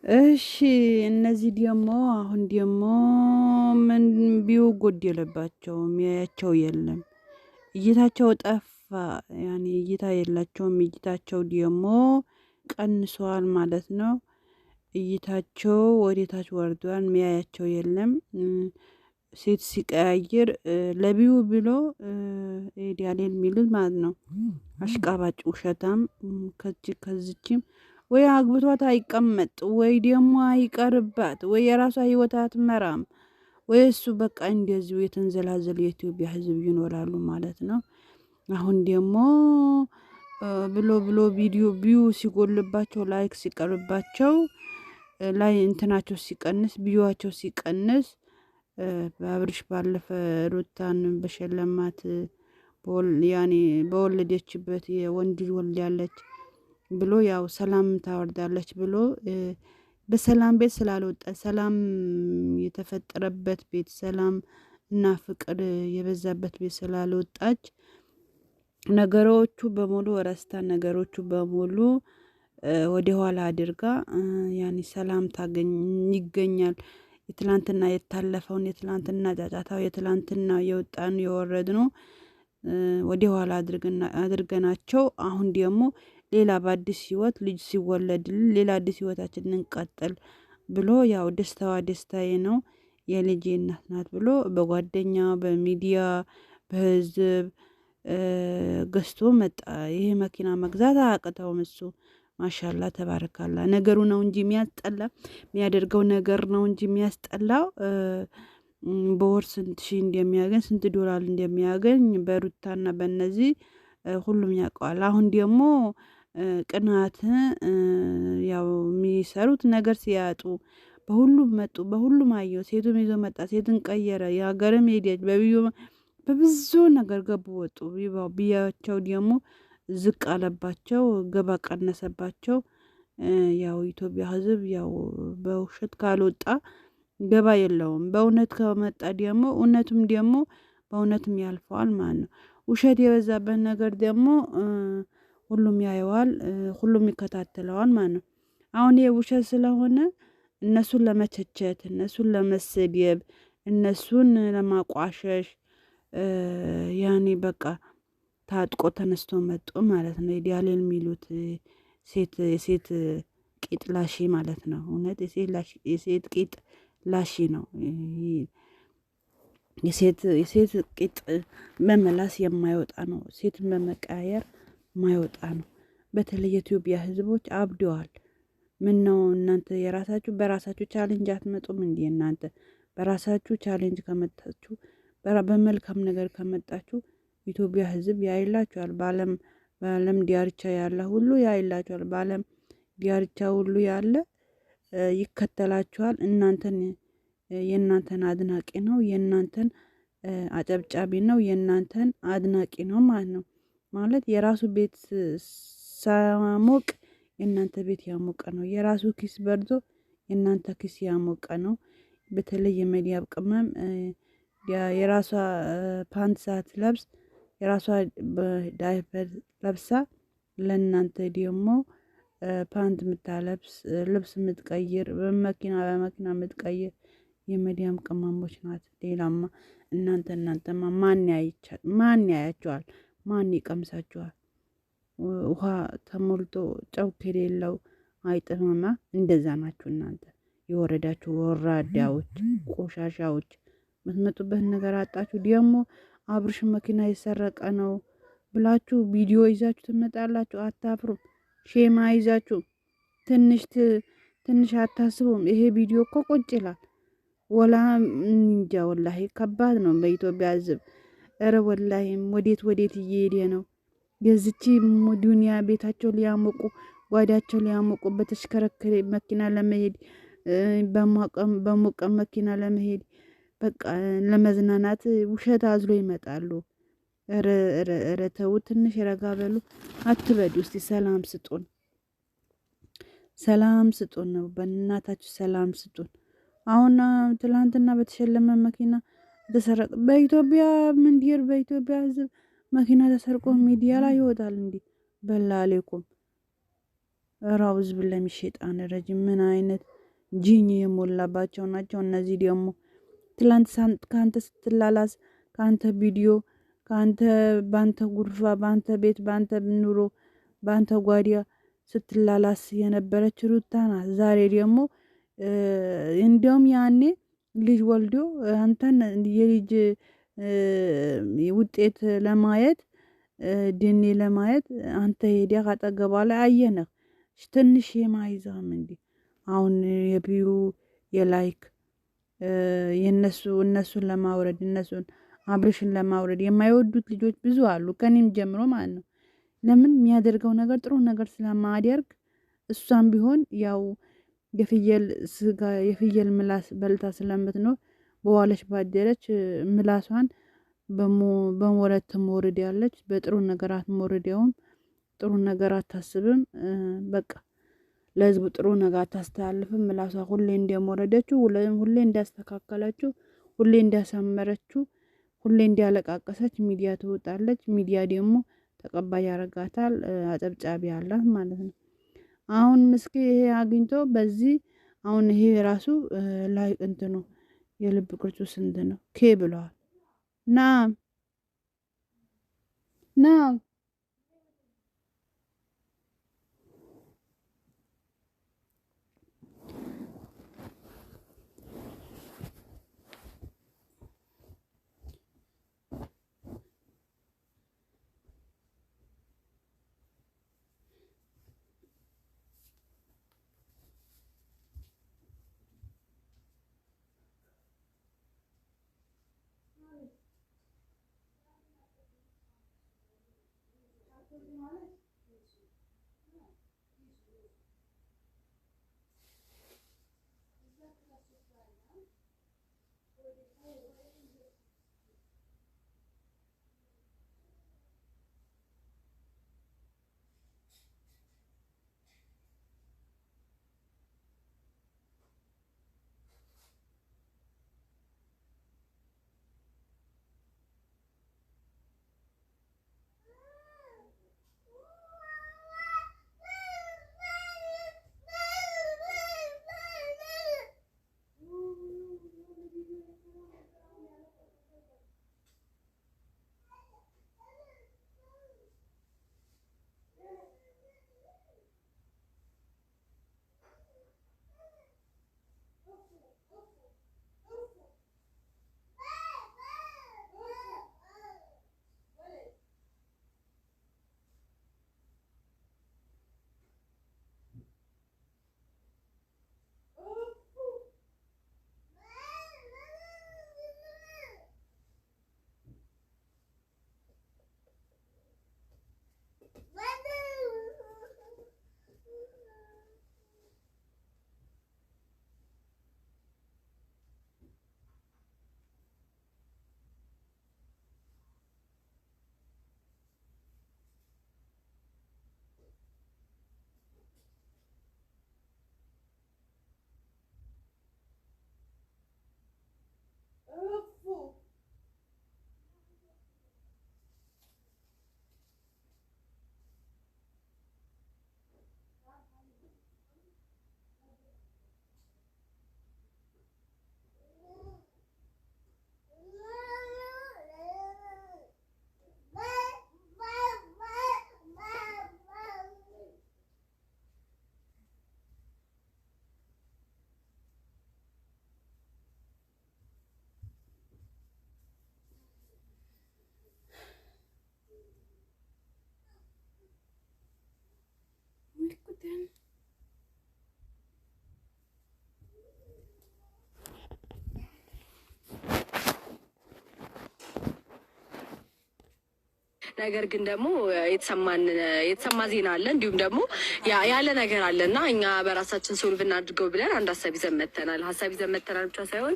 እሺ እነዚህ ደግሞ አሁን ደግሞ ምን ጎደለባቸው የሚያያቸው የለም። እይታቸው ጠፋ ያኔ እይታ የላቸውም እይታቸው ደግሞ ቀንሷል ማለት ነው። እይታቸው ወዴታች ወርዷል የሚያያቸው የለም። ሴት ሲቀያይር ለቢው ብሎ ኤዲያሌን የሚሉት ማለት ነው። አሽቃባጭ ውሸታም ከዚችም ወይ አግብቷት አይቀመጥ ወይ ደግሞ አይቀርባት ወይ የራሷ ህይወት አትመራም። ወይ እሱ በቃ እንደዚሁ የተንዘላዘለ የኢትዮጵያ ህዝብ ይኖራሉ ማለት ነው። አሁን ደግሞ ብሎ ቪዲዮ ቪው ሲጎልባቸው ላይክ ሲቀርባቸው ላይ እንትናቸው ሲቀንስ ቪዋቸው ሲቀንስ በአብርሽ ባለፈ ሩታን በሸለማት ያኔ በወለደችበት የወንድ ወልዳለች ብሎ ያው ሰላም ታወርዳለች ብሎ በሰላም ቤት ስላልወጣች ሰላም የተፈጠረበት ቤት ሰላም እና ፍቅር የበዛበት ቤት ስላልወጣች ነገሮቹ በሙሉ ረስታ ነገሮቹ በሙሉ ወደ ኋላ አድርጋ ያኔ ሰላም ታገኝ ይገኛል። የትላንትና የታለፈውን የትላንትና ጫጫታው የትላንትና የወጣን የወረድነው ወደ ኋላ አድርገናቸው አሁን ደግሞ ሌላ በአዲስ ህይወት ልጅ ሲወለድልን ሌላ አዲስ ህይወታችንን እንቀጥል ብሎ ያው ደስታዋ ደስታዬ ነው የልጄ እናት ናት ብሎ በጓደኛ በሚዲያ በህዝብ ገዝቶ መጣ። ይሄ መኪና መግዛት አያቅተውም እሱ ማሻአላ ተባረካላ ነገሩ ነው እንጂ የሚያስጠላ የሚያደርገው ነገር ነው እንጂ የሚያስጠላው። በወር ስንት ሺህ እንደሚያገኝ ስንት ዶላር እንደሚያገኝ በሩታና በእነዚህ ሁሉም ያውቀዋል። አሁን ደግሞ ቅናት ያው የሚሰሩት ነገር ሲያጡ በሁሉም መጡ በሁሉም አየው ሴቱም ይዞ መጣ ሴትን ቀየረ የሀገርም ሄደች በብዙ ነገር ገቡ ወጡ ቢያቸው ደግሞ ዝቅ አለባቸው ገባ ቀነሰባቸው። ያው ኢትዮጵያ ህዝብ ያው በውሸት ካልወጣ ገባ የለውም በእውነት ከመጣ ደግሞ እውነቱም ደግሞ በእውነትም ያልፈዋል ማለት ነው። ውሸት የበዛበት ነገር ደግሞ ሁሉም ያየዋል ሁሉም ይከታተለዋል ማለት ነው። አሁን ይሄ ውሸት ስለሆነ እነሱን ለመቸቸት እነሱን ለመሰደብ እነሱን ለማቋሸሽ ያኔ በቃ ታጥቆ ተነስቶ መጡ ማለት ነው። ኢዲያሌን የሚሉት የሴት ቂጥ ላሺ ማለት ነው። እውነት የሴት ቂጥ ላሺ ነው። የሴት ቂጥ በመላስ የማይወጣ ነው ሴትን በመቀያየር የማይወጣ ነው። በተለይ የኢትዮጵያ ህዝቦች አብደዋል። ምነው እናንተ የራሳችሁ በራሳችሁ ቻሌንጅ አትመጡም እንዴ? እናንተ በራሳችሁ ቻሌንጅ ከመጣችሁ በመልካም ነገር ከመጣችሁ ኢትዮጵያ ህዝብ ያይላችኋል። በአለም ዲያርቻ ያለ ሁሉ ያይላችኋል። በአለም ዲያርቻ ሁሉ ያለ ይከተላችኋል። የእናንተን አድናቂ ነው የእናንተን አጨብጫቢ ነው የእናንተን አድናቂ ነው ማለት ነው። ማለት የራሱ ቤት ሳሞቅ የእናንተ ቤት ያሞቀ ነው። የራሱ ኪስ በርዞ የእናንተ ኪስ ያሞቀ ነው። በተለይ የመዲያብ ቅመም የራሷ ፓንት ሳትለብስ የራሷ ዳይፐር ለብሳ ለእናንተ ደግሞ ፓንት የምታለብስ ልብስ የምትቀይር በመኪና የምትቀይር የመዲያም ቅመሞች ናት። ሌላማ እናንተማ ማን ያያችኋል? ማን ይቀምሳችኋል? ውሃ ተሞልቶ ጨው ከሌለው አይጥምማ። እንደዛ ናችሁ እናንተ የወረዳችሁ ወራዳዎች ቆሻሻዎች። የምትመጡበት ነገር አጣችሁ። ደግሞ አብርሽ መኪና የሰረቀ ነው ብላችሁ ቪዲዮ ይዛችሁ ትመጣላችሁ። አታፍሩም? ሼማ ይዛችሁ ትንሽ አታስቡም? ይሄ ቪዲዮ እኮ ቁጭ ይላል። ወላ እንጃ ወላሂ ከባድ ነው በኢትዮጵያ ህዝብ። እረ ወላሂም ወዴት እየሄደ ነው? የዚች ዱንያ ቤታቸው ሊያሞቁ ጓዳቸው ሊያሞቁ በተሽከረከረ መኪና ለመሄድ በሞቀ መኪና ለመሄድ በቃ ለመዝናናት ውሸት አዝሎ ይመጣሉ። ኧረ ተው ትንሽ ረጋ በሉ። አትበዱ እስቲ ሰላም ስጡን ነው በእናታችሁ ሰላም ስጡን። አሁን ትላንትና በተሸለመ መኪና ተሰረቀ በኢትዮጵያ ምንድር በኢትዮጵያ ህዝብ መኪና ተሰርቆ ሚዲያ ላይ ይወጣል እንዴ? በላሌኩም ራውዝ ብለም ሸይጣን ረጅም ምን አይነት ጂኒ የሞላባቸው ናቸው። እነዚህ ደግሞ ትላንት ካንተ ስትላላስ ካንተ ቪዲዮ ካንተ ባንተ ጉርፋ ባንተ ቤት ባንተ ኑሮ ባንተ ጓዲያ ስትላላስ የነበረች ሩታ ናት። ዛሬ ደግሞ እንደውም ያኔ ልጅ ወልዶ አንተን የልጅ ውጤት ለማየት ዲኒ ለማየት አንተ ሄዲያ ካጠገቧ ላይ አየነህ። ትንሽ የማይዛም እንዴ አሁን የቢዩ የላይክ እነሱን ለማውረድ እነሱን አብርሽን ለማውረድ የማይወዱት ልጆች ብዙ አሉ፣ ከኔም ጀምሮ ማለት ነው። ለምን የሚያደርገው ነገር ጥሩ ነገር ስለማያደርግ እሷም ቢሆን ያው የፍየል ስጋ የፍየል ምላስ በልታ ስለምትኖር በዋለች ባደረች ምላሷን በሞረት ትሞርድ ያለች በጥሩ ነገር አትሞርደውም፣ ጥሩ ነገር አታስብም። በቃ ለህዝቡ ጥሩ ነገር አታስተላልፍም። ምላሷ ሁሌ እንደሞረደችው ሁሌ እንዳስተካከለችው ሁሌ እንዳሳመረችው ሁሌ እንዲያለቃቀሰች ሚዲያ ትወጣለች። ሚዲያ ደግሞ ተቀባይ ያረጋታል፣ አጨብጫቢ አላት ማለት ነው። አሁን ምስኪ ይሄ አግኝቶ በዚህ አሁን ይሄ ራሱ ላይ እንትኑ የልብ ቅርጹ ስንት ነው ኬ ብለዋል። ና ነገር ግን ደግሞ የተሰማ ዜና አለ፣ እንዲሁም ደግሞ ያለ ነገር አለና እኛ በራሳችን ሶልቭ እናድርገው ብለን አንድ ሀሳብ ይዘን መተናል። ሀሳብ ይዘን መተናል ብቻ ሳይሆን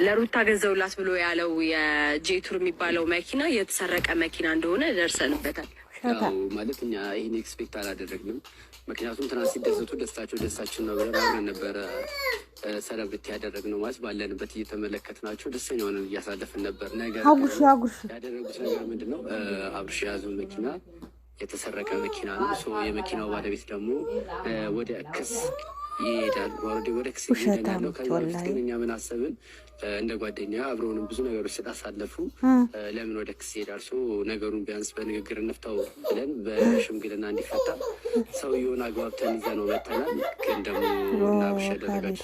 ለሩታ ገዘውላት ብሎ ያለው የጄቱር የሚባለው መኪና የተሰረቀ መኪና እንደሆነ ደርሰንበታል። ማለት እኛ ይህን ኤክስፔክት አላደረግንም። ምክንያቱም ትናንት ሲደሰቱ ደስታችን ነው ብለን አብረን ነበረ ሰለብሬት ያደረግነው። ማለት ባለንበት እየተመለከትናቸው ደስተኛ ሆነን እያሳለፍን ነበር። ነገር ያደረጉት ነገር ምንድን ነው? አብርሽ የያዘው መኪና የተሰረቀ መኪና ነው። የመኪናው ባለቤት ደግሞ ወደ ክስ ይሄዳል። ወደ ክስ ይሄዳል ያለው። ከዛ በፊት ግን እኛ ምን አሰብን፣ እንደ ጓደኛ አብረውንም ብዙ ነገሮች ስላሳለፉ ለምን ወደ ክስ ይሄዳል፣ ነገሩን ቢያንስ በንግግር እንፍታው ብለን በሽምግልና እንዲፈታ ሰውየውን አግባብተን ይዘነው መተናል። ግን ደግሞ ናብሽ ያደረጋቸው